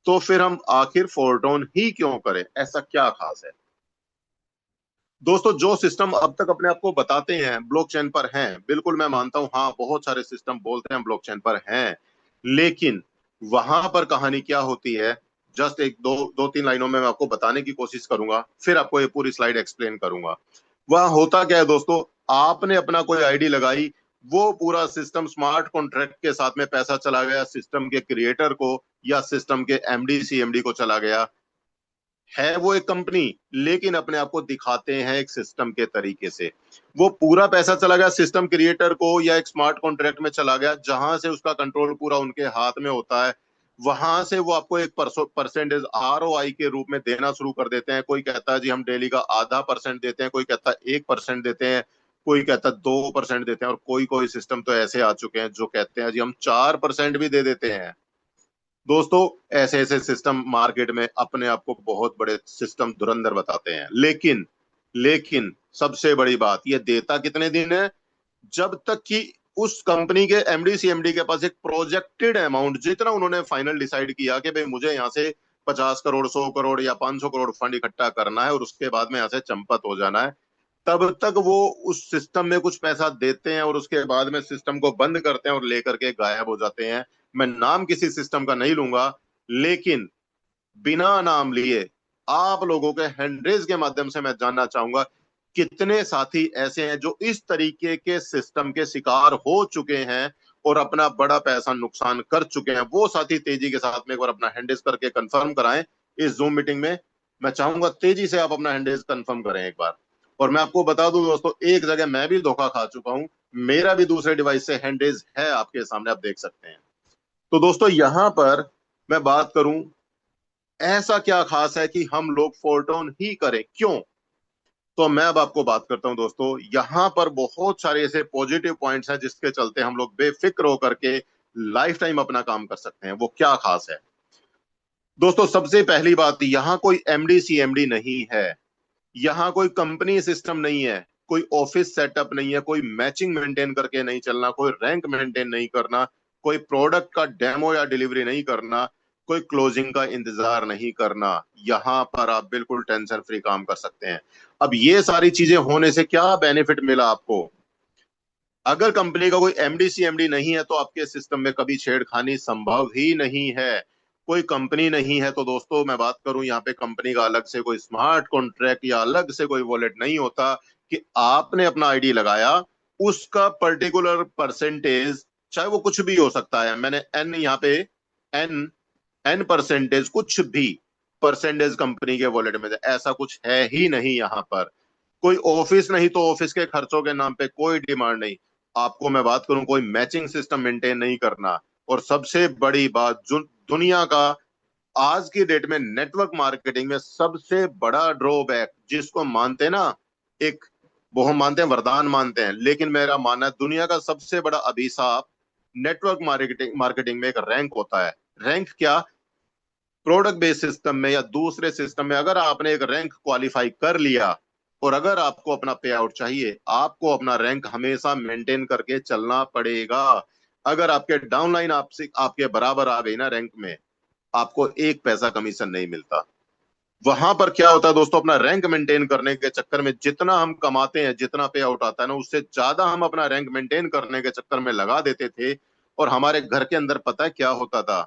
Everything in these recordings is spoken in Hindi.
तो फिर हम आखिर फोरटोन ही क्यों करें? ऐसा क्या खास है? दोस्तों, जो सिस्टम अब तक अपने आप को बताते हैं ब्लॉकचेन पर हैं, बिल्कुल मैं मानता हूं, हाँ बहुत सारे सिस्टम बोलते हैं ब्लॉकचेन पर हैं, लेकिन वहां पर कहानी क्या होती है, जस्ट एक दो दो तीन लाइनों में मैं आपको बताने की कोशिश करूंगा, फिर आपको ये पूरी स्लाइड एक्सप्लेन करूंगा। वहां होता क्या है दोस्तों, आपने अपना कोई आईडी लगाई, वो पूरा सिस्टम स्मार्ट कॉन्ट्रैक्ट के साथ में पैसा चला गया सिस्टम के क्रिएटर को या सिस्टम के एमडी सीएमडी को चला गया। है वो एक कंपनी, लेकिन अपने आप को दिखाते हैं एक सिस्टम के तरीके से। वो पूरा पैसा चला गया सिस्टम क्रिएटर को या एक स्मार्ट कॉन्ट्रैक्ट में चला गया, जहां से उसका कंट्रोल पूरा उनके हाथ में होता है। वहां से वो आपको एक परसेंटेज आरओआई के रूप में देना शुरू कर देते हैं। कोई कहता है जी हम डेली का आधा परसेंट देते हैं, कोई कहता है 1% देते हैं, कोई कहता है 2% देते हैं, और कोई कोई सिस्टम तो ऐसे आ चुके हैं जो कहते हैं जी हम 4% भी दे देते हैं। दोस्तों, ऐसे ऐसे सिस्टम मार्केट में अपने आप को बहुत बड़े सिस्टम धुरंधर बताते हैं, लेकिन लेकिन सबसे बड़ी बात, ये देता कितने दिन है? जब तक कि उस कंपनी के एमडी सीएमडी के पास एक प्रोजेक्टेड अमाउंट, जितना उन्होंने फाइनल डिसाइड किया कि भाई मुझे यहाँ से 50 करोड़, 100 करोड़ या 500 करोड़ फंड इकट्ठा करना है और उसके बाद में यहाँ से चंपत हो जाना है, तब तक वो उस सिस्टम में कुछ पैसा देते हैं और उसके बाद में सिस्टम को बंद करते हैं और लेकर के गायब हो जाते हैं। मैं नाम किसी सिस्टम का नहीं लूंगा, लेकिन बिना नाम लिए आप लोगों के हैंडरेज के माध्यम से मैं जानना चाहूंगा कितने साथी ऐसे हैं जो इस तरीके के सिस्टम के शिकार हो चुके हैं और अपना बड़ा पैसा नुकसान कर चुके हैं। वो साथी तेजी के साथ में एक बार अपना हैंडरेज करके कंफर्म कराएं इस जूम मीटिंग में। मैं चाहूंगा तेजी से आप अपना हैंडरेज कंफर्म करें एक बार। और मैं आपको बता दूं दोस्तों, एक जगह मैं भी धोखा खा चुका हूं, मेरा भी दूसरे डिवाइस से हैंडरेज है, आपके सामने आप देख सकते हैं। तो दोस्तों, यहां पर मैं बात करूं, ऐसा क्या खास है कि हम लोग फोरटोन ही करें, क्यों? तो मैं अब आपको बात करता हूं दोस्तों, यहां पर बहुत सारे ऐसे पॉजिटिव पॉइंट्स हैं जिसके चलते हम लोग बेफिक्र होकर के लाइफ टाइम अपना काम कर सकते हैं। वो क्या खास है दोस्तों? सबसे पहली बात, यहां कोई एमडी सीएमडी नहीं है, यहाँ कोई कंपनी सिस्टम नहीं है, कोई ऑफिस सेटअप नहीं है, कोई मैचिंग मेंटेन करके नहीं चलना, कोई रैंक मेंटेन नहीं करना, कोई प्रोडक्ट का डेमो या डिलीवरी नहीं करना, कोई क्लोजिंग का इंतजार नहीं करना। यहाँ पर आप बिल्कुल टेंशन फ्री काम कर सकते हैं। अब ये सारी चीजें होने से क्या बेनिफिट मिला आपको? अगर कंपनी का कोई एमडी सीएमडी नहीं है तो आपके सिस्टम में कभी छेड़खानी संभव ही नहीं है। कोई कंपनी नहीं है तो दोस्तों, मैं बात करूं यहाँ पे कंपनी का अलग से कोई स्मार्ट कॉन्ट्रैक्ट या अलग से कोई वॉलेट नहीं होता कि आपने अपना आईडी लगाया, उसका पर्टिकुलर परसेंटेज, चाहे वो कुछ भी हो सकता है, मैंने एन यहाँ पे, एन एन परसेंटेज, कुछ भी परसेंटेज कंपनी के वॉलेट में ऐसा कुछ है ही नहीं। यहाँ पर कोई ऑफिस नहीं तो ऑफिस के खर्चों के नाम पे कोई डिमांड नहीं। आपको मैं बात करूं, कोई मैचिंग सिस्टम मेंटेन नहीं करना। और सबसे बड़ी बात, जो दुनिया का आज की डेट में नेटवर्क मार्केटिंग में सबसे बड़ा ड्रॉबैक, जिसको मानते हैं ना एक, वो हम मानते हैं वरदान मानते हैं, लेकिन मेरा मानना है दुनिया का सबसे बड़ा अभिशाप नेटवर्क मार्केटिंग मार्केटिंग में एक रैंक होता है। रैंक क्या? प्रोडक्ट बेस्ड सिस्टम में या दूसरे सिस्टम में अगर आपने एक रैंक क्वालिफाई कर लिया और अगर आपको अपना पे आउट चाहिए, आपको अपना रैंक हमेशा मेंटेन करके चलना पड़ेगा। अगर आपके डाउनलाइन आपसे आपके बराबर आ गई ना रैंक में, आपको एक पैसा कमीशन नहीं मिलता। वहां पर क्या होता है दोस्तों, अपना रैंक मेंटेन करने के चक्कर में जितना हम कमाते हैं, जितना पे आउट आता है ना, उससे ज्यादा हम अपना रैंक मेंटेन करने के चक्कर में लगा देते थे। और हमारे घर के अंदर पता है क्या होता था?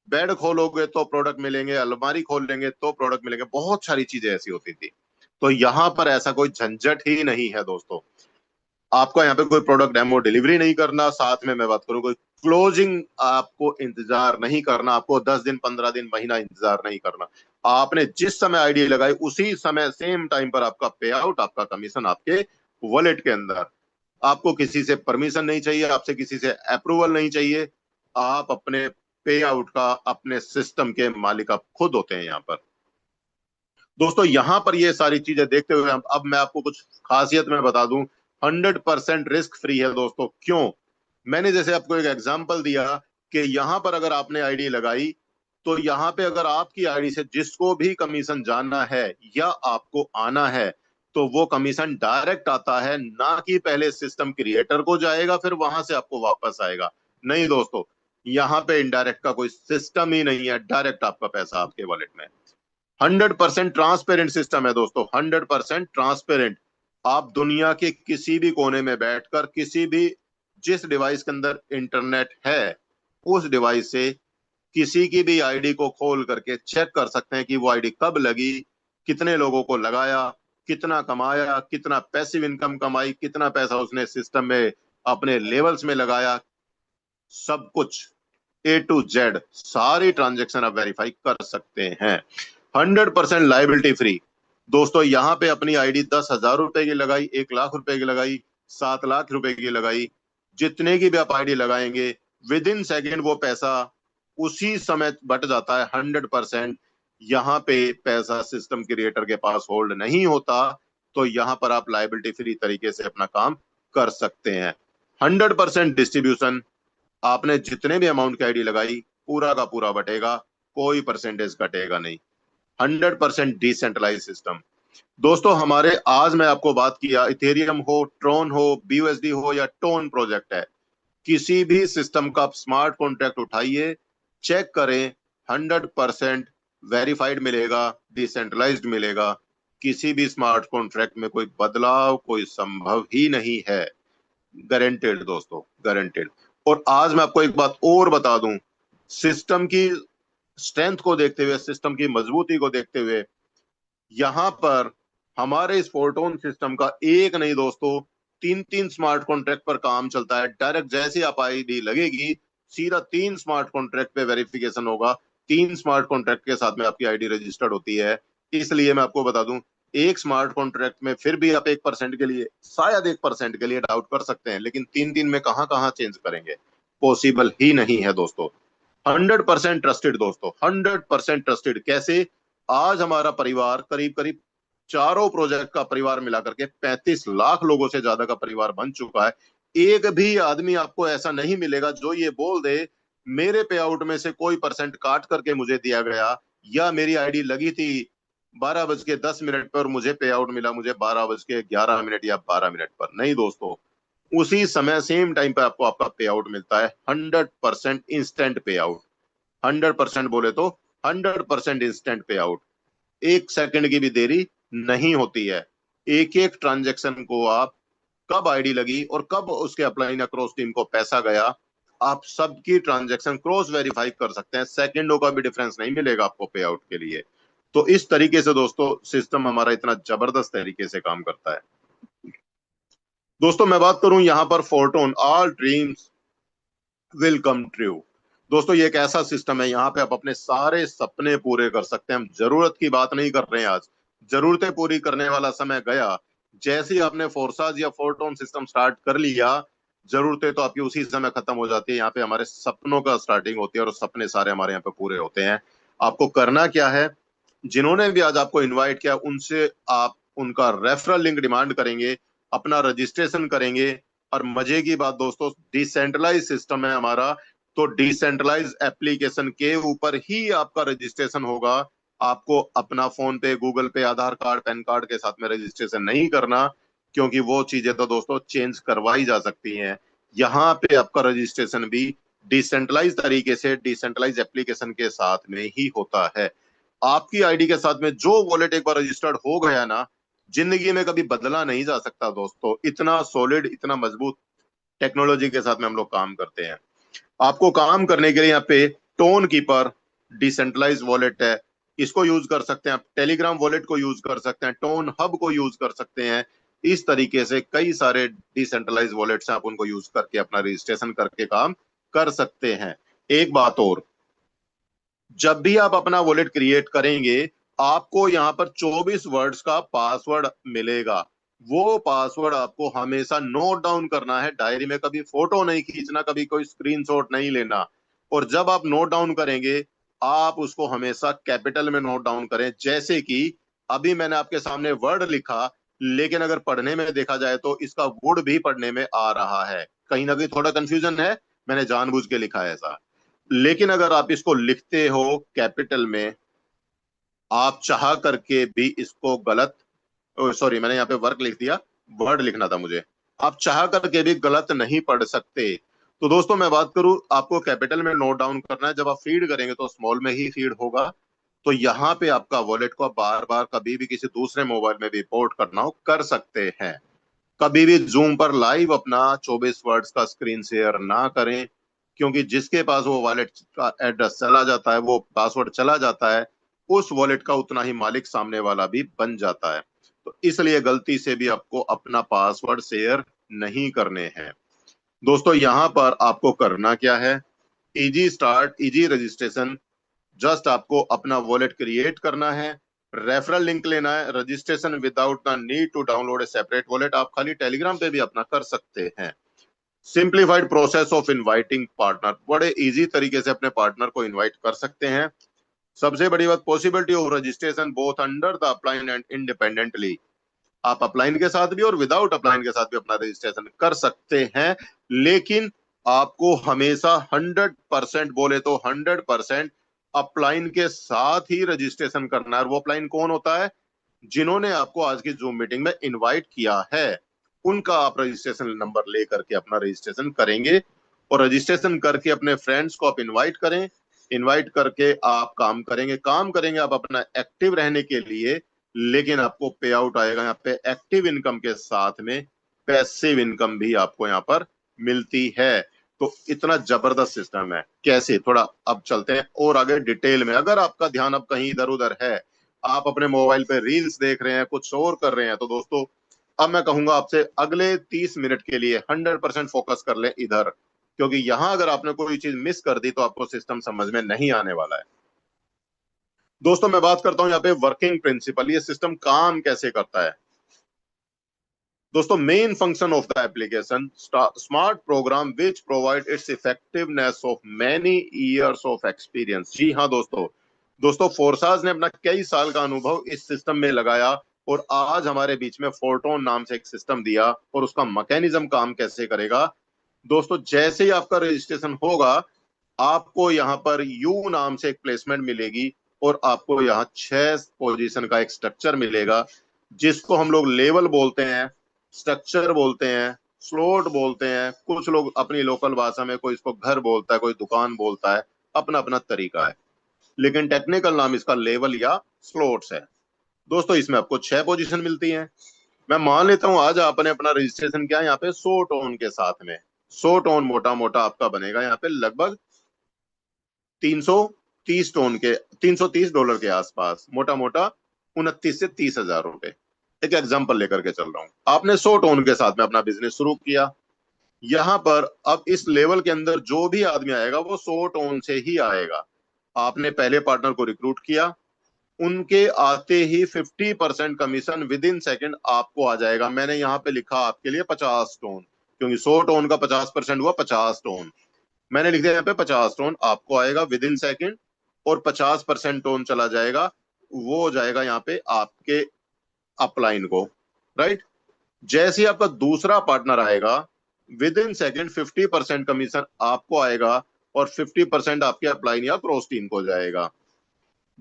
बेड खोलोगे तो प्रोडक्ट मिलेंगे, अलमारी खोल लेंगे तो प्रोडक्ट मिलेंगे, बहुत सारी चीजें ऐसी होती थी। तो यहाँ पर ऐसा कोई झंझट ही नहीं है दोस्तों। आपको यहाँ पे कोई प्रोडक्ट डेमो डिलीवरी नहीं करना, साथ में मैं बात करूँ कोई क्लोजिंग आपको इंतजार नहीं करना, आपको 10 दिन, 15 दिन, महीना इंतजार नहीं करना। आपने जिस समय आईडी लगाई उसी समय सेम टाइम पर आपका पे आउट, आपका कमीशन आपके वॉलेट के अंदर। आपको किसी से परमिशन नहीं चाहिए, आपसे किसी से अप्रूवल नहीं चाहिए। आप अपने पे आउट का अपने सिस्टम के मालिक आप खुद होते हैं यहाँ पर। दोस्तों, यहां पर ये सारी चीजें देखते हुए अब मैं आपको कुछ खासियत में बता दूं। 100% रिस्क फ्री है दोस्तों। क्यों? मैंने जैसे आपको एक एग्जांपल दिया कि यहां पर अगर आपने आईडी लगाई, तो यहां पे अगर आपकी आईडी से जिसको भी कमीशन जानना है या आपको आना है, तो वो कमीशन डायरेक्ट आता है, ना कि पहले सिस्टम क्रिएटर को जाएगा फिर वहां से आपको वापस आएगा। नहीं दोस्तों, यहाँ पे इनडायरेक्ट का कोई सिस्टम ही नहीं है, डायरेक्ट आपका पैसा आपके वॉलेट में। 100% ट्रांसपेरेंट सिस्टम है दोस्तों, 100% ट्रांसपेरेंट। आप दुनिया के किसी भी कोने में बैठकर किसी भी, जिस डिवाइस के अंदर इंटरनेट है उस डिवाइस से किसी की भी आईडी को खोल करके चेक कर सकते हैं कि वो आईडी कब लगी, कितने लोगों को लगाया, कितना कमाया, कितना पैसिव इनकम कमाई, कितना पैसा उसने सिस्टम में अपने लेवल्स में लगाया, सब कुछ A to Z सारी ट्रांजेक्शन आप वेरीफाई कर सकते हैं। 100% लाइबिलिटी फ्री। दोस्तों यहाँ पे अपनी आईडी 10,000 रुपए की लगाई, 1,00,000 रुपए की लगाई, 7,00,000 रुपए की लगाई, जितने की भी आप आईडी लगाएंगे विद इन सेकेंड वो पैसा उसी समय बट जाता है 100%। यहाँ पे पैसा सिस्टम क्रिएटर के पास होल्ड नहीं होता, तो यहाँ पर आप लाइबिलिटी फ्री तरीके से अपना काम कर सकते हैं। 100% डिस्ट्रीब्यूशन, आपने जितने भी अमाउंट की आईडी लगाई पूरा का पूरा बटेगा, कोई परसेंटेज घटेगा नहीं। 100% डिसेंट्रलाइज सिस्टम। दोस्तों हमारे आज मैं आपको बात किया, इथेरियम हो, ट्रोन हो, BUSD हो या टोन प्रोजेक्ट है, किसी भी सिस्टम का आप स्मार्ट कॉन्ट्रैक्ट उठाइए, चेक करें, 100% वेरीफाइड मिलेगा, डिसेंट्रलाइज्ड मिलेगा। किसी भी स्मार्ट कॉन्ट्रैक्ट में कोई बदलाव कोई संभव ही नहीं है, गारंटेड दोस्तों, गारंटेड। और आज मैं आपको एक बात और बता दूं, सिस्टम की स्ट्रेंथ को देखते हुए, सिस्टम की मजबूती को देखते हुए, यहां पर हमारे इस फोर्टोन सिस्टम का एक नहीं दोस्तों, 3-3 स्मार्ट कॉन्ट्रैक्ट पर काम चलता है। डायरेक्ट जैसे आप आईडी लगेगी सीधा 3 स्मार्ट कॉन्ट्रैक्ट पे वेरिफिकेशन होगा, 3 स्मार्ट कॉन्ट्रैक्ट के साथ में आपकी आईडी रजिस्टर्ड होती है। इसलिए मैं आपको बता दूं, एक स्मार्ट कॉन्ट्रैक्ट में फिर भी आप 1% के लिए, शायद 1% के लिए डाउट कर सकते हैं, लेकिन 3-3 में कहां कहां चेंज करेंगे, पॉसिबल ही नहीं है दोस्तों। 100% ट्रस्टेड दोस्तों, 100% ट्रस्टेड। कैसे? आज हमारा परिवार करीब करीब चारों प्रोजेक्ट का परिवार मिलाकर के 35 लाख लोगों से ज्यादा का परिवार बन चुका है। एक भी आदमी आपको ऐसा नहीं मिलेगा जो ये बोल दे मेरे पे आउट में से कोई परसेंट काट करके मुझे दिया गया, या मेरी आईडी लगी थी 12:10 पर मुझे पे आउट मिला मुझे 12:11 या 12 मिनट पर। नहीं दोस्तों, उसी समय सेम टाइम पे आपको आपका पे आउट मिलता है, 100% इंस्टेंट पे आउट। 100% बोले तो 100% इंस्टेंट पे आउट, 1 सेकंड की भी देरी नहीं होती है। एक एक ट्रांजेक्शन को आप कब आईडी लगी और कब उसके अपलाइन अक्रॉस टीम को पैसा गया, आप सबकी ट्रांजेक्शन क्रॉस वेरीफाई कर सकते हैं, सेकंडों का भी डिफरेंस नहीं मिलेगा आपको पे आउट के लिए। तो इस तरीके से दोस्तों सिस्टम हमारा इतना जबरदस्त तरीके से काम करता है। दोस्तों मैं बात करूं यहां पर fortune all dreams will come true. दोस्तों ये एक ऐसा सिस्टम है, यहाँ पे आप अपने सारे सपने पूरे कर सकते हैं। हम जरूरत की बात नहीं कर रहे हैं आज, जरूरतें पूरी करने वाला समय गया। जैसे ही आपने फोर्साज या फोर्टोन सिस्टम स्टार्ट कर लिया, जरूरतें तो आपकी उसी समय खत्म हो जाती है। यहाँ पे हमारे सपनों का स्टार्टिंग होती है और सपने सारे हमारे यहाँ पे पूरे होते हैं। आपको करना क्या है, जिन्होंने भी आज आपको इन्वाइट किया उनसे आप उनका रेफरल लिंक डिमांड करेंगे, अपना रजिस्ट्रेशन करेंगे। और मजे की बात दोस्तों, डिसेंट्रलाइज सिस्टम है हमारा, तो डिसेंट्रलाइज एप्लीकेशन के ऊपर ही आपका रजिस्ट्रेशन होगा। आपको अपना फोन पे, गूगल पे, आधार कार्ड, पैन कार्ड के साथ में रजिस्ट्रेशन नहीं करना, क्योंकि वो चीजें तो दोस्तों चेंज करवाई जा सकती हैं। यहाँ पे आपका रजिस्ट्रेशन भी डिसेंट्रलाइज तरीके से डिसेंट्रलाइज एप्लीकेशन के साथ में ही होता है। आपकी आईडी के साथ में जो वॉलेट एक बार रजिस्टर्ड हो गया ना, जिंदगी में कभी बदला नहीं जा सकता दोस्तों। इतना सॉलिड, इतना मजबूत टेक्नोलॉजी के साथ में हम लोग काम करते हैं। आपको काम करने के लिए यहाँ पे टोन कीपर डिसेंट्रलाइज वॉलेट है, इसको यूज कर सकते हैं आप। टेलीग्राम वॉलेट को यूज कर सकते हैं, टोन हब को यूज कर सकते हैं। इस तरीके से कई सारे डिसेंट्रलाइज वॉलेट्स हैं, आप उनको यूज करके अपना रजिस्ट्रेशन करके काम कर सकते हैं। एक बात और, जब भी आप अपना वॉलेट क्रिएट करेंगे आपको यहाँ पर 24 वर्ड्स का पासवर्ड मिलेगा। वो पासवर्ड आपको हमेशा नोट डाउन करना है डायरी में, कभी फोटो नहीं खींचना, कभी कोई स्क्रीनशॉट नहीं लेना। और जब आप नोट डाउन करेंगे आप उसको हमेशा कैपिटल में नोट डाउन करें। जैसे कि अभी मैंने आपके सामने वर्ड लिखा, लेकिन अगर पढ़ने में देखा जाए तो इसका वुड भी पढ़ने में आ रहा है, कहीं ना कहीं थोड़ा कंफ्यूजन है, मैंने जानबूझ के लिखा है ऐसा। लेकिन अगर आप इसको लिखते हो कैपिटल में, आप चाह करके भी इसको गलत, सॉरी मैंने यहाँ पे वर्क लिख दिया, वर्ड लिखना था मुझे, आप चाह करके भी गलत नहीं पढ़ सकते। तो दोस्तों मैं बात करूं, आपको कैपिटल में नोट डाउन करना है, जब आप फीड करेंगे तो स्मॉल में ही फीड होगा। तो यहाँ पे आपका वॉलेट को बार बार कभी भी किसी दूसरे मोबाइल में भी पोर्ट करना हो कर सकते हैं। कभी भी जूम पर लाइव अपना 24 वर्ड्स का स्क्रीन शेयर ना करें, क्योंकि जिसके पास वो वॉलेट का एड्रेस चला जाता है, वो पासवर्ड चला जाता है, उस वॉलेट का उतना ही मालिक सामने वाला भी बन जाता है। तो इसलिए गलती से भी आपको अपना पासवर्ड शेयर नहीं करने हैं। दोस्तों यहाँ पर आपको करना क्या है, easy start easy registration. Just आपको अपना वॉलेट क्रिएट करना है, रेफरल लिंक लेना है, registration without the need to download a separate wallet. आप खाली टेलीग्राम पे भी अपना कर सकते हैं। Simplified process of inviting partner, बड़े इजी तरीके से अपने पार्टनर को इनवाइट कर सकते हैं। सबसे बड़ी बात, possibility of registration both under the upline and independently. आप अपलाइन के साथ भी और विदाउट अपलाइन के साथ भी अपना रजिस्ट्रेशन कर सकते हैं, लेकिन आपको हमेशा 100% बोले तो 100% अपलाइन के साथ ही रजिस्ट्रेशन करना है। और वो अपलाइन कौन होता है, जिन्होंने आपको आज की जूम मीटिंग में इनवाइट किया है, उनका आप रजिस्ट्रेशन नंबर लेकर के अपना रजिस्ट्रेशन करेंगे। और रजिस्ट्रेशन करके अपने फ्रेंड्स को आप इनवाइट करें, इनवाइट करके आप काम करेंगे आप अपना एक्टिव रहने के लिए। लेकिन आपको पे आउट आएगा यहाँ पे एक्टिव इनकम के साथ में पैसिव इनकम भी आपको यहाँ पर मिलती है। तो इतना जबरदस्त सिस्टम है। कैसे, थोड़ा अब चलते हैं और आगे डिटेल में। अगर आपका ध्यान अब कहीं इधर उधर है, आप अपने मोबाइल पे रील्स देख रहे हैं, कुछ और कर रहे हैं, तो दोस्तों अब मैं कहूंगा आपसे अगले 30 मिनट के लिए 100% फोकस कर लें इधर, क्योंकि यहां अगर आपने कोई चीज मिस कर दी तो आपको सिस्टम समझ में नहीं आने वाला है। दोस्तों मैं बात करता हूं यहाँ पे वर्किंग प्रिंसिपल, ये सिस्टम काम कैसे करता है। दोस्तों main function of the application, smart program which provide its effectiveness of many years of experience. जी हाँ दोस्तों, फोर्साज ने अपना कई साल का अनुभव इस सिस्टम में लगाया और आज हमारे बीच में फोर्टोन नाम से एक सिस्टम दिया। और उसका मैकेनिज्म काम कैसे करेगा, दोस्तों जैसे ही आपका रजिस्ट्रेशन होगा, आपको यहाँ पर यू नाम से एक प्लेसमेंट मिलेगी और आपको यहाँ 6 पोजीशन का एक स्ट्रक्चर मिलेगा, जिसको हम लोग लेवल बोलते हैं, स्ट्रक्चर बोलते हैं, स्लॉट बोलते हैं। कुछ लोग अपनी लोकल भाषा में, कोई इसको घर बोलता है, कोई दुकान बोलता है, अपना अपना तरीका है, लेकिन टेक्निकल नाम इसका लेवल या स्लॉट्स है। दोस्तों इसमें आपको 6 पोजीशन मिलती हैं। मैं मान लेता हूं आज आपने अपना रजिस्ट्रेशन किया यहाँ पे 100 टोन के साथ में। 100 टोन मोटा मोटा आपका बनेगा यहाँ पे लगभग 330 टोन के, $330 के आसपास, मोटा मोटा 29 से 30 हजार रुपए। एक एग्जांपल लेकर के चल रहा हूं। आपने 100 टोन के साथ में अपना बिजनेस शुरू किया। यहां पर अब इस लेवल के अंदर जो भी आदमी आएगा वो 100 टोन से ही आएगा। आपने पहले पार्टनर को रिक्रूट किया, उनके आते ही 50% कमीशन विद इन सेकेंड आपको आ जाएगा। मैंने यहाँ पे लिखा आपके लिए 50 टोन, क्योंकि 100 टोन का 50% हुआ 50 टोन। मैंने लिख दिया यहाँ पे 50 टोन आपको आएगा विद इन सेकेंड, और 50% टोन चला जाएगा, वो हो जाएगा यहाँ पे आपके अपलाइन को, राइट। जैसे ही आपका दूसरा पार्टनर आएगा, विद इन सेकेंड 50% कमीशन आपको आएगा और 50% आपके अपलाइन या क्रॉस टीम को जाएगा।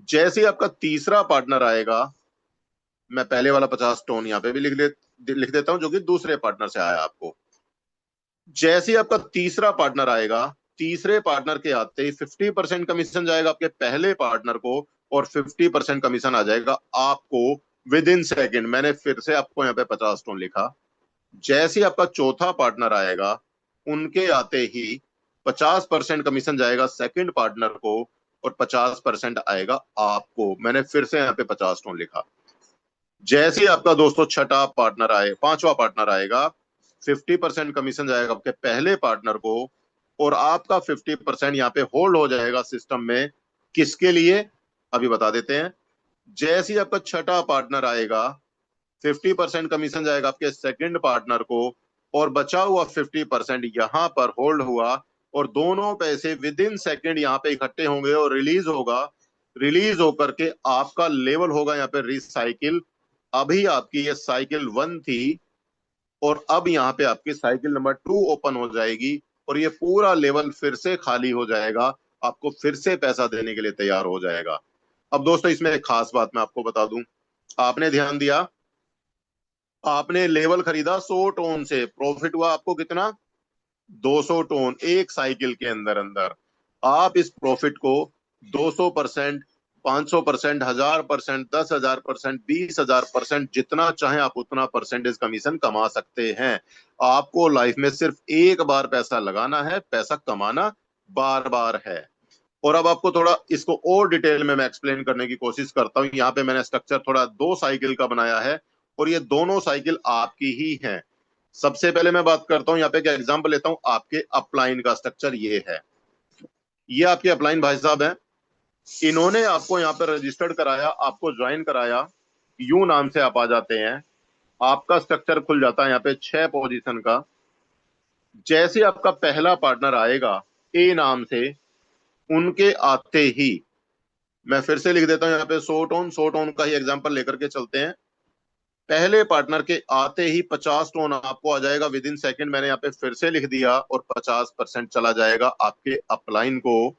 जैसे ही आपका तीसरा पार्टनर आएगा, मैं पहले वाला 50 टोन यहाँ पे भी लिख देता हूं, जो कि दूसरे पार्टनर से आया आपको। जैसे ही आपका तीसरा पार्टनर आएगा, तीसरे पार्टनर के आते ही 50% कमीशन जाएगा आपके पहले पार्टनर को और 50% कमीशन आ जाएगा आपको विद इन सेकेंड। मैंने फिर से आपको यहाँ पे 50 टोन लिखा। जैसे ही आपका चौथा पार्टनर आएगा, उनके आते ही 50% कमीशन जाएगा सेकंड पार्टनर को और 50% आएगा आपको। मैंने फिर से यहाँ पे 50 टोन लिखा। जैसे ही आपका दोस्तों छठा पार्टनर आए, पांचवा पार्टनर आएगा, 50% कमीशन जाएगा आपके पहले पार्टनर को और आपका 50% यहाँ पे होल्ड हो जाएगा सिस्टम में। किसके लिए, अभी बता देते हैं। जैसे ही आपका छठा पार्टनर आएगा, 50% कमीशन जाएगा आपके सेकंड पार्टनर को और बचा हुआ 50% यहाँ पर होल्ड हुआ और दोनों पैसे विद इन सेकेंड यहाँ पे इकट्ठे होंगे और रिलीज होगा। रिलीज होकर के आपका लेवल होगा यहाँ पे रिसाइकिल। अभी आपकी ये साइकिल 1 थी और अब यहाँ पे आपकी साइकिल नंबर 2 ओपन हो जाएगी और ये पूरा लेवल फिर से खाली हो जाएगा, आपको फिर से पैसा देने के लिए तैयार हो जाएगा। अब दोस्तों इसमें एक खास बात मैं आपको बता दूं, आपने ध्यान दिया, आपने लेवल खरीदा 100 टोन से, प्रॉफिट हुआ आपको कितना, 200 टोन एक साइकिल के अंदर अंदर, आप इस प्रॉफिट को 200%, 500%, 1000%, 10,000%, 20,000%, जितना चाहे आप उतना परसेंटेज कमीशन कमा सकते हैं। आपको लाइफ में सिर्फ एक बार पैसा लगाना है, पैसा कमाना बार बार है। और अब आपको थोड़ा इसको और डिटेल में मैं एक्सप्लेन करने की कोशिश करता हूँ। यहाँ पे मैंने स्ट्रक्चर थोड़ा 2 साइकिल का बनाया है और ये दोनों साइकिल आपकी ही हैं। सबसे पहले मैं बात करता हूँ, यहाँ पे क्या एग्जांपल लेता हूँ, आपके अपलाइन का स्ट्रक्चर ये है। ये आपके अपलाइन भाई साहब हैं, इन्होंने आपको यहाँ पे रजिस्टर्ड कराया, आपको ज्वाइन कराया, यू नाम से आप आ जाते हैं। आपका स्ट्रक्चर खुल जाता है यहाँ पे 6 पोजीशन का। जैसे आपका पहला पार्टनर आएगा ए नाम से, उनके आते ही मैं फिर से लिख देता हूं यहाँ पे 100 टोन का ही एग्जांपल लेकर के चलते हैं। पहले पार्टनर के आते ही 50 टोन आपको आ जाएगा विद इन सेकेंड। मैंने यहाँ पे फिर से लिख दिया और 50% चला जाएगा आपके अपलाइन को।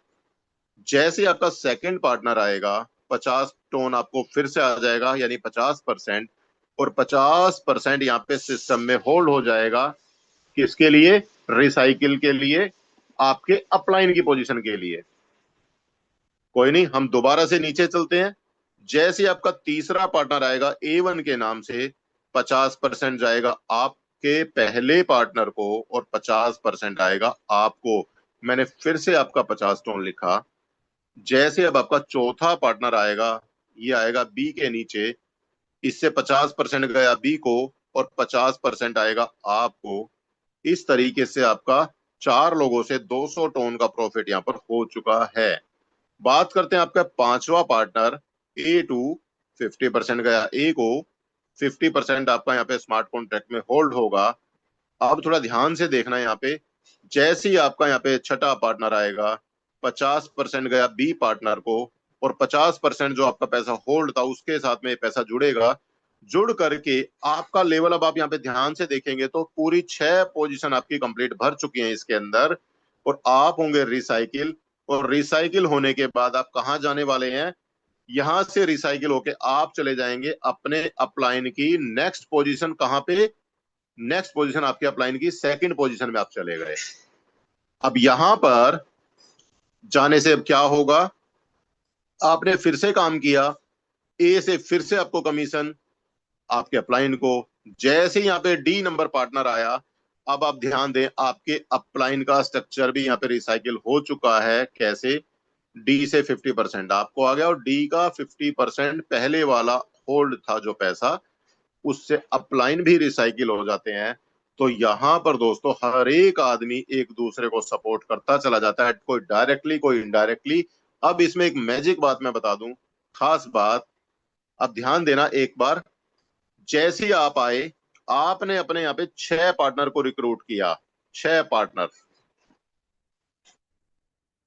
जैसे आपका सेकंड पार्टनर आएगा 50 टोन आपको फिर से आ जाएगा, यानी 50%, और 50% यहाँ पे सिस्टम में होल्ड हो जाएगा। किसके लिए? रिसाइकिल के लिए, आपके अपलाइन की पोजीशन के लिए। कोई नहीं, हम दोबारा से नीचे चलते हैं। जैसे आपका तीसरा पार्टनर आएगा A1 के नाम से, 50% जाएगा आपके पहले पार्टनर को और 50% आएगा आपको। मैंने फिर से आपका 50 टोन लिखा। जैसे अब आपका चौथा पार्टनर आएगा, ये आएगा B के नीचे, इससे 50% गया B को और 50% आएगा आपको। इस तरीके से आपका 4 लोगों से 200 टोन का प्रॉफिट यहाँ पर हो चुका है। बात करते हैं आपका पांचवा पार्टनर A2, 50% गया A को, 50% आपका यहाँ पे स्मार्ट कॉन्ट्रैक्ट में होल्ड होगा। अब थोड़ा ध्यान से देखना है यहाँ पे, जैसे ही आपका यहाँ पे छठा पार्टनर आएगा, 50% गया B पार्टनर को और 50% जो आपका पैसा होल्ड था उसके साथ में पैसा जुड़ेगा। जुड़ करके आपका लेवल, अब आप यहाँ पे ध्यान से देखेंगे तो पूरी 6 पोजीशन आपकी कंप्लीट भर चुकी हैं इसके अंदर, और आप होंगे रिसाइकिल। और रिसाइकिल होने के बाद आप कहाँ जाने वाले हैं? यहां से रिसाइकिल होके आप चले जाएंगे अपने अपलाइन की नेक्स्ट पोजीशन। कहां पे? नेक्स्ट पोजीशन आपके अपलाइन की सेकंड पोजीशन में आप चले गए। अब यहां पर जाने से अब क्या होगा? आपने फिर से काम किया, ए से फिर से आपको कमीशन आपके अपलाइन को। जैसे यहाँ पे डी नंबर पार्टनर आया, अब आप ध्यान दें, आपके अपलाइन का स्ट्रक्चर भी यहाँ पे रिसाइकिल हो चुका है। कैसे? डी से 50% आपको आ गया और डी का 50% पहले वाला होल्ड था जो पैसा, उससे अपलाइन भी रिसाइकिल हो जाते हैं। तो यहां पर दोस्तों हर एक आदमी एक दूसरे को सपोर्ट करता चला जाता है, कोई डायरेक्टली कोई इनडायरेक्टली। अब इसमें एक मैजिक बात मैं बता दूं, खास बात, अब ध्यान देना एक बार। जैसे ही आप आए, आपने अपने यहाँ पे 6 पार्टनर को रिक्रूट किया, 6 पार्टनर।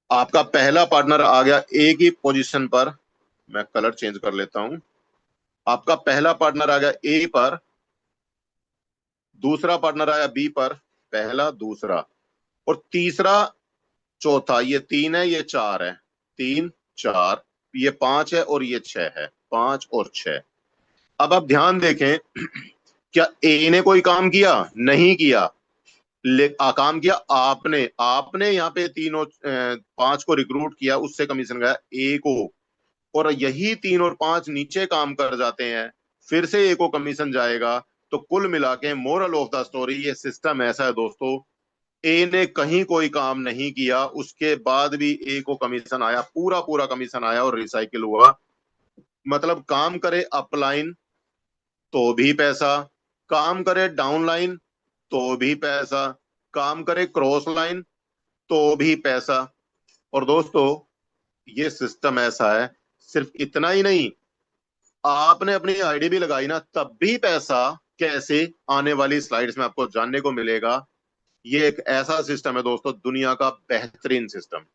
आपका पहला पार्टनर आ गया ए की पोजीशन पर, मैं कलर चेंज कर लेता हूं। आपका पहला पार्टनर आ गया ए पर, दूसरा पार्टनर आया बी पर, पहला दूसरा, और तीसरा चौथा। ये 3 है, ये 4 है, 3 4, ये 5 है और ये 6 है, 5 और 6। अब आप ध्यान देखें, क्या ए ने कोई काम किया? नहीं किया। काम किया आपने। आपने यहाँ पे तीनों 5 को रिक्रूट किया, उससे कमीशन गया ए को, और यही 3 और 5 नीचे काम कर जाते हैं, फिर से ए को कमीशन जाएगा। तो कुल मिला के मोरल ऑफ द स्टोरी, ये सिस्टम ऐसा है दोस्तों, ए ने कहीं कोई काम नहीं किया, उसके बाद भी ए को कमीशन आया, पूरा पूरा कमीशन आया और रिसाइकिल हुआ। मतलब काम करे अपलाइन तो भी पैसा, काम करे डाउनलाइन तो भी पैसा, काम करे क्रॉस लाइन तो भी पैसा। और दोस्तों ये सिस्टम ऐसा है, सिर्फ इतना ही नहीं, आपने अपनी आईडी भी लगाई ना तब भी पैसा। कैसे? आने वाली स्लाइड्स में आपको जानने को मिलेगा। ये एक ऐसा सिस्टम है दोस्तों, दुनिया का बेहतरीन सिस्टम।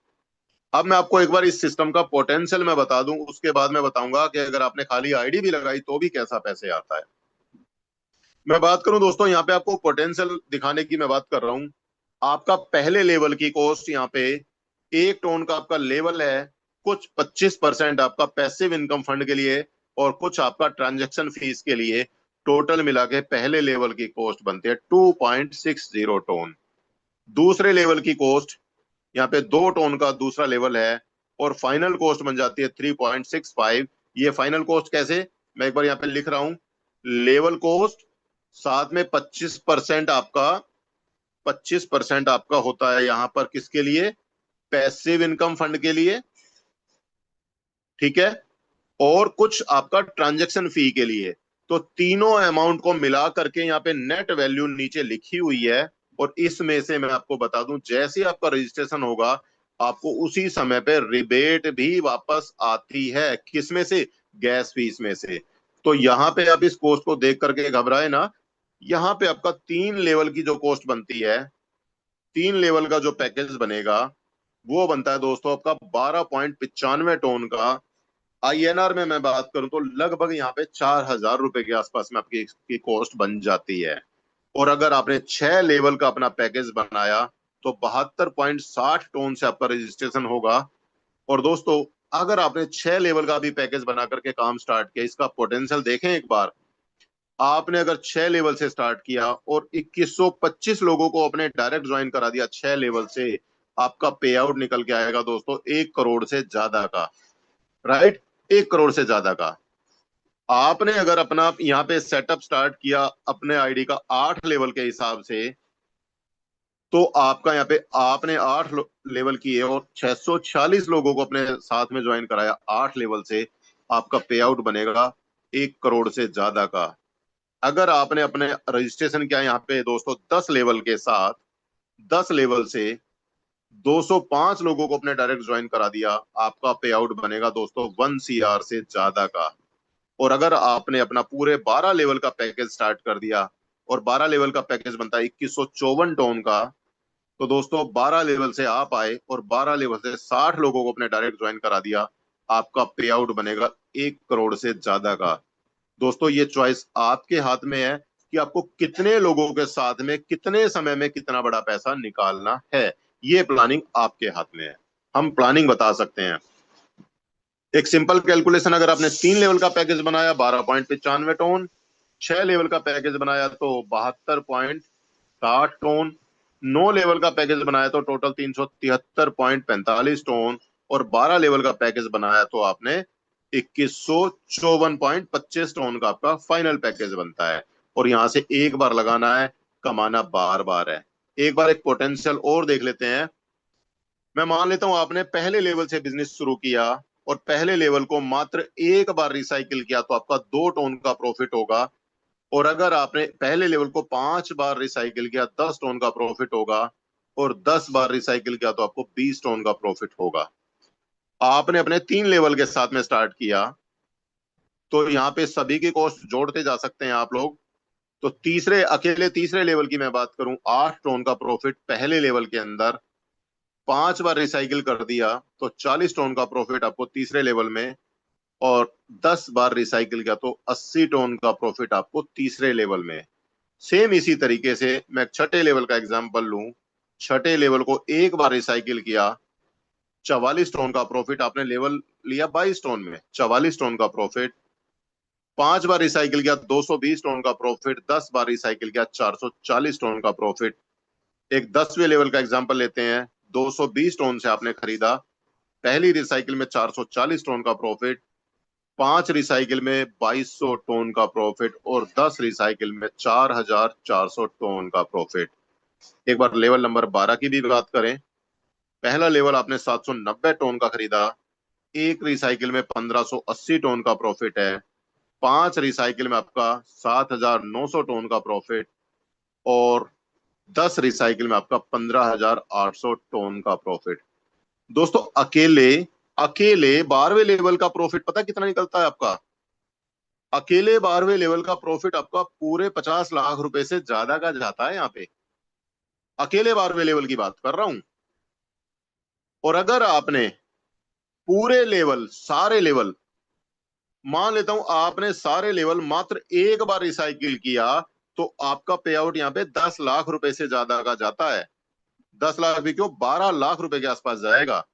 अब मैं आपको एक बार इस सिस्टम का पोटेंशियल मैं बता दूं, उसके बाद मैं बताऊंगा कि अगर आपने खाली आईडी भी लगाई तो भी कैसा पैसे आता है। मैं बात करूं दोस्तों, यहाँ पे आपको पोटेंशियल दिखाने की मैं बात कर रहा हूं। आपका पहले लेवल की कॉस्ट यहाँ पे, 1 टोन का आपका लेवल है, कुछ 25% आपका पैसिव इनकम फंड के लिए और कुछ आपका ट्रांजैक्शन फीस के लिए। टोटल मिला के पहले लेवल की कॉस्ट बनती है 2.60 टोन। दूसरे लेवल की कॉस्ट यहाँ पे 2 टन का दूसरा लेवल है और फाइनल कॉस्ट बन जाती है 3.65। ये फाइनल कॉस्ट कैसे, मैं एक बार यहाँ पे लिख रहा हूं, लेवल कॉस्ट साथ में 25% आपका होता है यहाँ पर किसके लिए, पैसिव इनकम फंड के लिए, ठीक है, और कुछ आपका ट्रांजैक्शन फी के लिए। तो तीनों अमाउंट को मिला करके यहाँ पे नेट वैल्यू नीचे लिखी हुई है। और इसमें से मैं आपको बता दूं, जैसे ही आपका रजिस्ट्रेशन होगा आपको उसी समय पे रिबेट भी वापस आती है, किसमें से, गैस फीस में से। तो यहाँ पे आप इस कॉस्ट को देख करके घबराए ना, यहाँ पे आपका 3 लेवल की जो कॉस्ट बनती है, 3 लेवल का जो पैकेज बनेगा वो बनता है दोस्तों आपका 12.95 टन का। आईएनआर में मैं बात करूं तो लगभग यहाँ पे 4,000 रुपए के आसपास में आपकी कॉस्ट बन जाती है। और अगर आपने 6 लेवल का अपना पैकेज बनाया तो 72.60 टन से आपका रजिस्ट्रेशन होगा। और दोस्तों अगर आपने 6 लेवल का भी पैकेज बना करके काम स्टार्ट किया, इसका पोटेंशियल देखें एक बार। आपने अगर 6 लेवल से स्टार्ट किया और 2125 लोगों को अपने डायरेक्ट ज्वाइन करा दिया 6 लेवल से, आपका पे आउट निकल के आएगा दोस्तों 1 करोड़ से ज्यादा का, राइट, 1 करोड़ से ज्यादा का। आपने अगर अपना यहाँ पे सेटअप स्टार्ट किया अपने आईडी का 8 लेवल के हिसाब से, तो आपका यहाँ पे आपने 8 लेवल किए और 646 लोगों को अपने साथ में ज्वाइन कराया 8 लेवल से, आपका पे आउट बनेगा 1 करोड़ से ज्यादा का। अगर आपने अपने रजिस्ट्रेशन किया यहाँ पे दोस्तों 10 लेवल के साथ, 10 लेवल से 205 लोगों को अपने डायरेक्ट ज्वाइन करा दिया, आपका पे आउट बनेगा दोस्तों 1 CR से ज्यादा का। और अगर आपने अपना पूरे 12 लेवल का पैकेज स्टार्ट कर दिया, और 12 लेवल का पैकेज बनता है 2154 टन का, तो दोस्तों 12 लेवल से आप आए और 12 लेवल से 60 लोगों को अपने डायरेक्ट ज्वाइन करा दिया, आपका पे आउट बनेगा 1 करोड़ से ज्यादा का। दोस्तों ये चॉइस आपके हाथ में है कि आपको कितने लोगों के साथ में कितने समय में कितना बड़ा पैसा निकालना है। ये प्लानिंग आपके हाथ में है, हम प्लानिंग बता सकते हैं। एक सिंपल कैलकुलेशन, अगर आपने 3 लेवल का पैकेज बनाया 12.95 टन, 6 लेवल का पैकेज बनाया तो 72.60 टन, 9 लेवल का पैकेज बनाया तो टोटल 373.45 टन, और 12 लेवल का पैकेज बनाया तो आपने 2154.25 टन का आपका फाइनल पैकेज बनता है। और यहां से एक बार लगाना है, कमाना बार बार है। एक बार एक पोटेंशियल और देख लेते हैं। मैं मान लेता हूं आपने पहले लेवल से बिजनेस शुरू किया और पहले लेवल को मात्र एक बार रिसाइकिल किया तो आपका 2 टन का प्रॉफिट होगा। और अगर आपने पहले लेवल को 5 बार रिसाइकिल किया 10 टन का प्रॉफिट होगा, और 10 बार रिसाइकिल किया तो आपको 20 टन का प्रॉफिट होगा। आपने अपने 3 लेवल के साथ में स्टार्ट किया तो यहाँ पे सभी की कॉस्ट जोड़ते जा सकते हैं आप लोग। तो तीसरे लेवल की मैं बात करूं, 8 टन का प्रॉफिट पहले लेवल के अंदर, 5 बार रिसाइकिल कर दिया तो 40 टन का प्रॉफिट आपको तीसरे लेवल में, और 10 बार रिसाइकिल किया तो 80 टन का प्रॉफिट आपको तीसरे लेवल में। सेम इसी तरीके से मैं छठे लेवल का एग्जांपल लूं, छठे लेवल को एक बार रिसाइकिल किया, 44 टन का प्रॉफिट, आपने लेवल लिया 22 टन में, 44 टन का प्रॉफिट, 5 बार रिसाइकिल किया 220 टन का प्रॉफिट, 10 बार रिसाइकिल किया 440 टन का प्रॉफिट। एक 10वें लेवल का एग्जांपल लेते हैं, 220 टन से आपने खरीदा, पहली रिसाइकिल में 440 टन का प्रॉफिट, 5 रिसाइकिल में 2200 टन का प्रॉफिट, और 10 रिसाइकिल में 4400 टन का प्रॉफिट। एक बार लेवल नंबर 12 की भी बात करें, पहला लेवल आपने 790 टन का खरीदा, एक रिसाइकिल में 1580 टन का प्रॉफिट है, 5 रिसाइकिल में आपका 7900 टन का प्रॉफिट, और 10 रिसाइकिल में आपका 15800 टन का प्रॉफिट। दोस्तों अकेले अकेले 12वें लेवल का प्रॉफिट पता कितना निकलता है आपका? अकेले 12वें लेवल का प्रॉफिट आपका पूरे 50 लाख रुपए से ज्यादा का जाता है यहाँ पे, अकेले 12वें लेवल की बात कर रहा हूं। और अगर आपने पूरे लेवल, सारे लेवल, मान लेता हूं आपने सारे लेवल मात्र एक बार रिसाइकिल किया, तो आपका पे आउट यहाँ पे 10 लाख रुपए से ज्यादा का जाता है। 10 लाख भी क्यों, 12 लाख रुपए के आसपास जाएगा।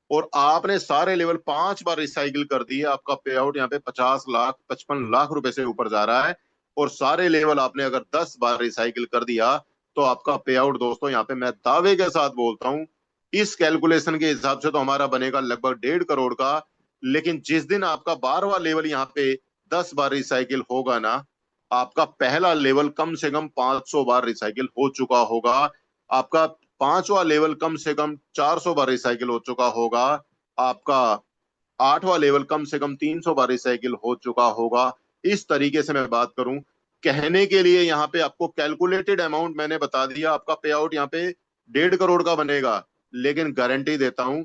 और आपने सारे लेवल 5 बार रिसाइकिल कर दिए, आपका पे आउट यहाँ पे 50 लाख 55 लाख रुपए से ऊपर जा रहा है। और सारे लेवल आपने अगर 10 बार रिसाइकिल कर दिया तो आपका पे आउट दोस्तों यहाँ पे मैं दावे के साथ बोलता हूँ, इस कैलकुलेशन के हिसाब से तो हमारा बनेगा लगभग 1.5 करोड़ का। लेकिन जिस दिन आपका 12वां लेवल यहाँ पे 10 बार रिसाइकिल होगा ना, आपका पहला लेवल कम से कम 500 बार रिसाइकिल हो चुका होगा, आपका 5वां लेवल कम से कम 400 बार रिसाइकिल हो चुका होगा, आपका 8वां लेवल कम से कम 300 बार रिसाइकिल हो चुका होगा। इस तरीके से मैं बात करूं, कहने के लिए यहाँ पे आपको कैलकुलेटेड अमाउंट मैंने बता दिया, आपका पे आउट यहाँ पे 1.5 करोड़ का बनेगा। लेकिन गारंटी देता हूं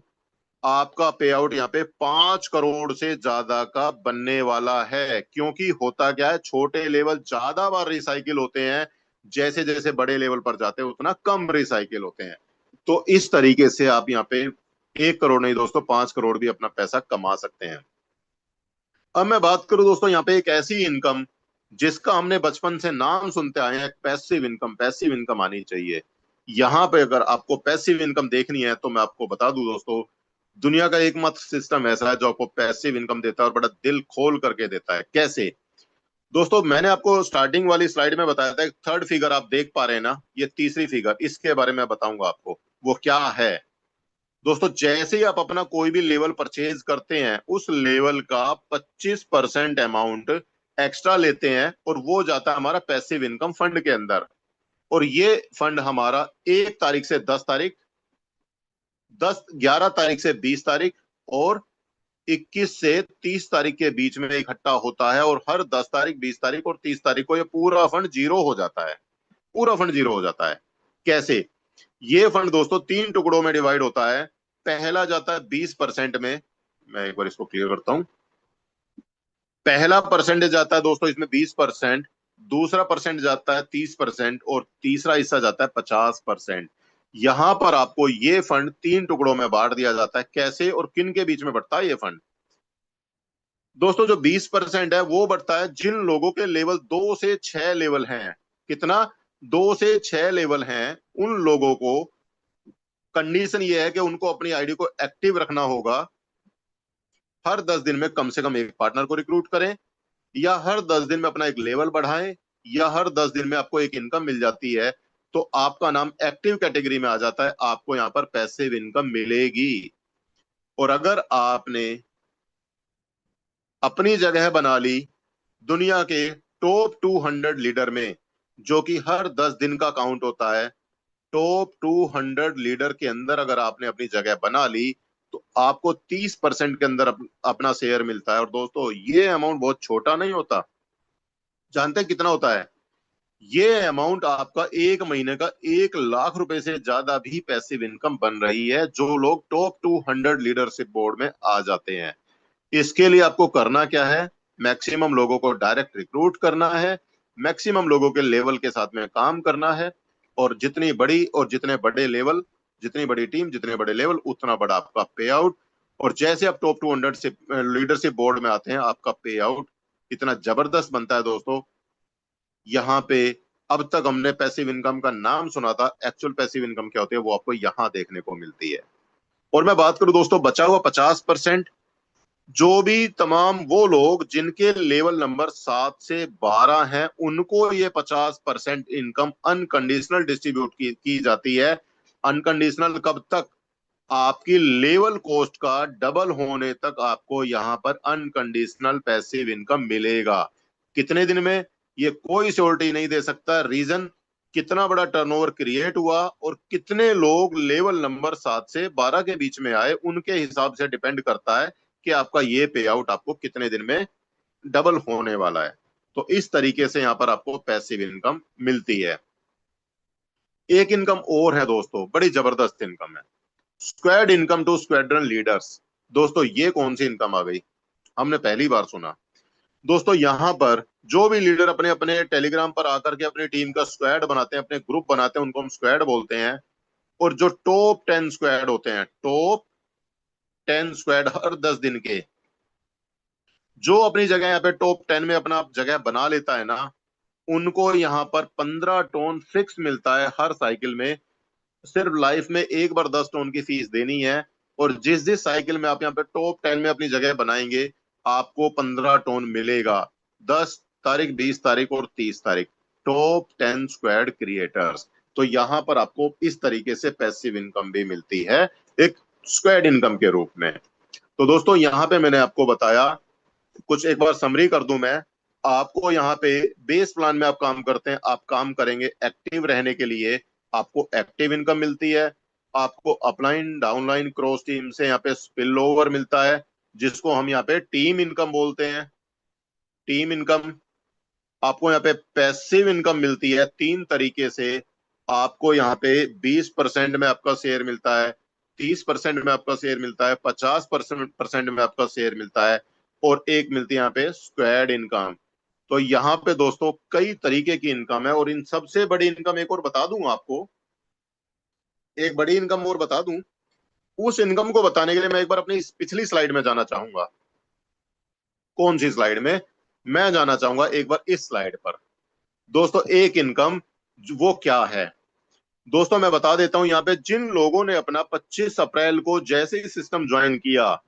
आपका पे आउट यहाँ पे 5 करोड़ से ज्यादा का बनने वाला है। क्योंकि होता क्या है, छोटे लेवल ज्यादा बार रिसाइकिल होते हैं, जैसे जैसे बड़े लेवल पर जाते हैं उतना कम रिसाइकिल होते हैं। तो इस तरीके से आप यहाँ पे 1 करोड़ नहीं दोस्तों, 5 करोड़ भी अपना पैसा कमा सकते हैं। अब मैं बात करूं दोस्तों यहाँ पे एक ऐसी इनकम जिसका हमने बचपन से नाम सुनते आए हैं, पैसिव इनकम। पैसिव इनकम आनी चाहिए। यहाँ पे अगर आपको पैसिव इनकम देखनी है तो मैं आपको बता दूं दोस्तों, दुनिया का एकमात्र सिस्टम ऐसा है जो आपको पैसिव इनकम देता है और बड़ा दिल खोल करके देता है। कैसे दोस्तों, मैंने आपको स्टार्टिंग वाली स्लाइड में बताया था, थर्ड फिगर आप देख पा रहे हैं ना, ये तीसरी फिगर, इसके बारे में बताऊंगा आपको वो क्या है। दोस्तों जैसे ही आप अपना कोई भी लेवल परचेज करते हैं, उस लेवल का 25% अमाउंट एक्स्ट्रा लेते हैं और वो जाता है हमारा पैसिव इनकम फंड के अंदर। और ये फंड हमारा 1 तारीख से 10 तारीख, 11 तारीख से 20 तारीख और 21 से 30 तारीख के बीच में इकट्ठा होता है। और हर 10 तारीख, 20 तारीख और 30 तारीख को ये पूरा फंड जीरो हो जाता है। पूरा फंड जीरो हो जाता है। कैसे? ये फंड दोस्तों 3 टुकड़ों में डिवाइड होता है। पहला जाता है 20% में, मैं एक बार इसको क्लियर करता हूं। पहला परसेंटेज जाता है दोस्तों इसमें 20%, दूसरा परसेंट जाता है 30% और तीसरा हिस्सा जाता है 50%। यहां पर आपको ये फंड 3 टुकड़ों में बांट दिया जाता है। कैसे और किन के बीच में बढ़ता है ये फंड? दोस्तों जो 20% है वो बढ़ता है जिन लोगों के लेवल 2 से 6 लेवल हैं। कितना? 2 से 6 लेवल हैं। उन लोगों को कंडीशन ये है कि उनको अपनी आईडी को एक्टिव रखना होगा, हर 10 दिन में कम से कम एक पार्टनर को रिक्रूट करें, या हर 10 दिन में अपना एक लेवल बढ़ाएं, या हर 10 दिन में आपको एक इनकम मिल जाती है तो आपका नाम एक्टिव कैटेगरी में आ जाता है, आपको यहां पर पैसिव इनकम मिलेगी। और अगर आपने अपनी जगह बना ली दुनिया के टॉप 200 लीडर में, जो कि हर 10 दिन का काउंट होता है, टॉप 200 लीडर के अंदर अगर आपने अपनी जगह बना ली तो आपको 30% के अंदर अपना शेयर मिलता है। और दोस्तों ये अमाउंट बहुत छोटा नहीं होता। जानते हैं कितना होता है? ये अमाउंट आपका एक महीने का 1 लाख रुपए से ज्यादा भी पैसिव इनकम बन रही है, जो लोग टॉप 200 लीडरशिप बोर्ड में आ जाते हैं। इसके लिए आपको करना क्या है? मैक्सिमम लोगों को डायरेक्ट रिक्रूट करना है, मैक्सिमम लोगों के लेवल के साथ में काम करना है, और जितनी बड़ी और जितने बड़े लेवल, जितनी बड़ी टीम, जितने बड़े लेवल, उतना बड़ा आपका पे आउट। और जैसे आप टॉप 200 से लीडरशिप बोर्ड में आते हैं, आपका पे आउट इतना जबरदस्त बनता है दोस्तों। यहाँ पे अब तक हमने पैसिव इनकम का नाम सुना था, एक्चुअल पैसिव इनकम क्या होती है वो आपको यहाँ देखने को मिलती है। और मैं बात करूं दोस्तों बचा हुआ 50%, जो भी तमाम वो लोग जिनके लेवल नंबर 7 से 12 हैं, उनको ये 50% इनकम अनकंडीशनल डिस्ट्रीब्यूट की जाती है। अनकंडीशनल कब तक? आपकी लेवल कॉस्ट का डबल होने तक आपको यहां पर अनकंडीशनल पैसिव इनकम मिलेगा। कितने दिन में? ये कोई श्योरिटी नहीं दे सकता। रीजन, कितना बड़ा टर्नओवर क्रिएट हुआ और कितने लोग लेवल नंबर 7 से 12 के बीच में आए, उनके हिसाब से डिपेंड करता है कि आपका ये पे आउट आपको कितने दिन में डबल होने वाला है। तो इस तरीके से यहां पर आपको पैसिव इनकम मिलती है। एक इनकम और है दोस्तों, बड़ी जबरदस्त इनकम है, squad income to squadron leaders. दोस्तों ये कौन सी इनकम आ गई? हमने पहली बार सुना। दोस्तों यहां पर जो भी लीडर अपने अपने टेलीग्राम पर आकर के अपनी टीम का स्क्वाड बनाते हैं, अपने ग्रुप बनाते हैं, उनको हम स्क्वाड बोलते हैं। और जो टॉप 10 स्क्वाड होते हैं, टॉप 10 स्क्वाड हर 10 दिन के, जो अपनी जगह यहाँ पे टॉप 10 में अपना जगह बना लेता है ना, उनको यहाँ पर 15 टोन फिक्स मिलता है हर साइकिल में। सिर्फ लाइफ में एक बार 10 टोन की फीस देनी है। और जिस जिस साइकिल में आप यहाँ पे टॉप 10 में अपनी जगह बनाएंगे, आपको 15 टोन मिलेगा। 10 तारीख, 20 तारीख और 30 तारीख, टॉप 10 स्क्वाड क्रिएटर्स। तो यहाँ पर आपको इस तरीके से पैसिव इनकम भी मिलती है एक स्क्वायर्ड इनकम के रूप में। तो दोस्तों यहाँ पे मैंने आपको बताया, कुछ एक बार समरी कर दूं मैं आपको। यहाँ पे बेस प्लान में आप काम करते हैं, आप काम करेंगे एक्टिव रहने के लिए, आपको एक्टिव इनकम मिलती है। आपको अपलाइन डाउनलाइन क्रॉस टीम से यहाँ पे स्पिल ओवर मिलता है, जिसको हम यहाँ पे टीम इनकम बोलते हैं, टीम इनकम। आपको यहाँ पे पैसिव इनकम मिलती है 3 तरीके से। आपको यहाँ पे 20% में आपका शेयर मिलता है, 30% में आपका शेयर मिलता है, 50% में आपका शेयर मिलता है, और एक मिलती है यहाँ पे स्क्वायर्ड इनकम। तो यहाँ पे दोस्तों कई तरीके की इनकम है, और इन सबसे बड़ी इनकम एक और बता दूं आपको, एक बड़ी इनकम और बता दूं। उस इनकम को बताने के लिए मैं एक बार अपनी पिछली स्लाइड में जाना चाहूंगा। कौन सी स्लाइड में? मैं जाना चाहूंगा एक बार इस स्लाइड पर। दोस्तों एक इनकम वो क्या है, दोस्तों मैं बता देता हूं। यहाँ पे जिन लोगों ने अपना 25 अप्रैल को जैसे ही सिस्टम ज्वाइन किया,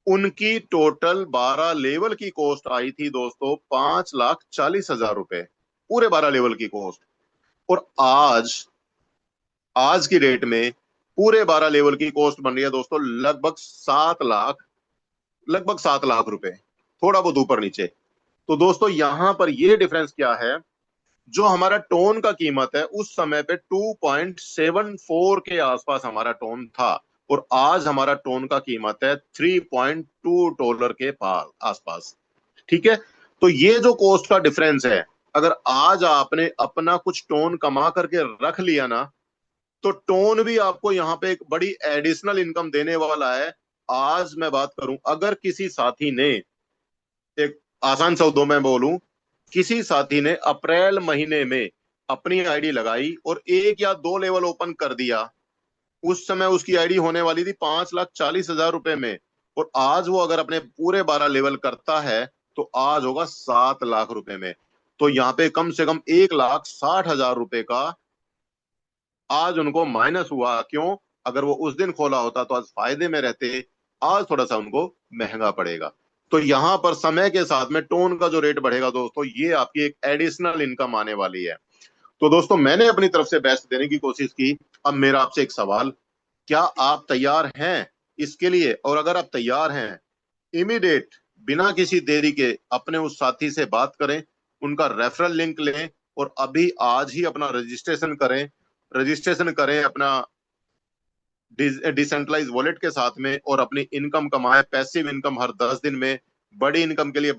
उनकी टोटल 12 लेवल की कॉस्ट आई थी दोस्तों 5,40,000 रुपए, पूरे 12 लेवल की कॉस्ट। और आज की डेट में पूरे 12 लेवल की कॉस्ट बन रही है दोस्तों लगभग 7 लाख रुपए, थोड़ा बहुत ऊपर नीचे। तो दोस्तों यहां पर ये डिफरेंस क्या है, जो हमारा टोन का कीमत है उस समय पे 2.74 के आसपास हमारा टोन था, और आज हमारा टोन का कीमत है $3.2 के आसपास। ठीक है, तो ये जो कॉस्ट का डिफरेंस है, अगर आज आपने अपना कुछ टोन कमा करके रख लिया ना, तो टोन भी आपको यहाँ पे एक बड़ी एडिशनल इनकम देने वाला है। आज मैं बात करूं, अगर किसी साथी ने, एक आसान शब्दों में बोलूं, किसी साथी ने अप्रैल महीने में अपनी आईडी लगाई और 1 या 2 लेवल ओपन कर दिया, उस समय उसकी आईडी होने वाली थी 5,40,000 रुपए में, और आज वो अगर अपने पूरे 12 लेवल करता है तो आज होगा 7 लाख रुपए में। तो यहाँ पे कम से कम 1,60,000 रुपए का आज उनको माइनस हुआ। क्यों? अगर वो उस दिन खोला होता तो आज फायदे में रहते, आज थोड़ा सा उनको महंगा पड़ेगा। तो यहां पर समय के साथ में टोन का जो रेट बढ़ेगा दोस्तों, ये आपकी एक एडिशनल इनकम आने वाली है। तो दोस्तों मैंने अपनी तरफ से बेस्ट देने की कोशिश की। अब मेरा आपसे एक सवाल, क्या आप तैयार हैं इसके लिए? और अगर आप तैयार हैं, इमीडिएट बिना किसी देरी के अपने उस साथी से बात करें, उनका रेफरल लिंक लें, और अभी आज ही अपना रजिस्ट्रेशन करें अपना डिसेंट्रलाइज वॉलेट के साथ में, और अपनी इनकम कमाएं, पैसिव इनकम हर 10 दिन में। बड़ी इनकम के लिए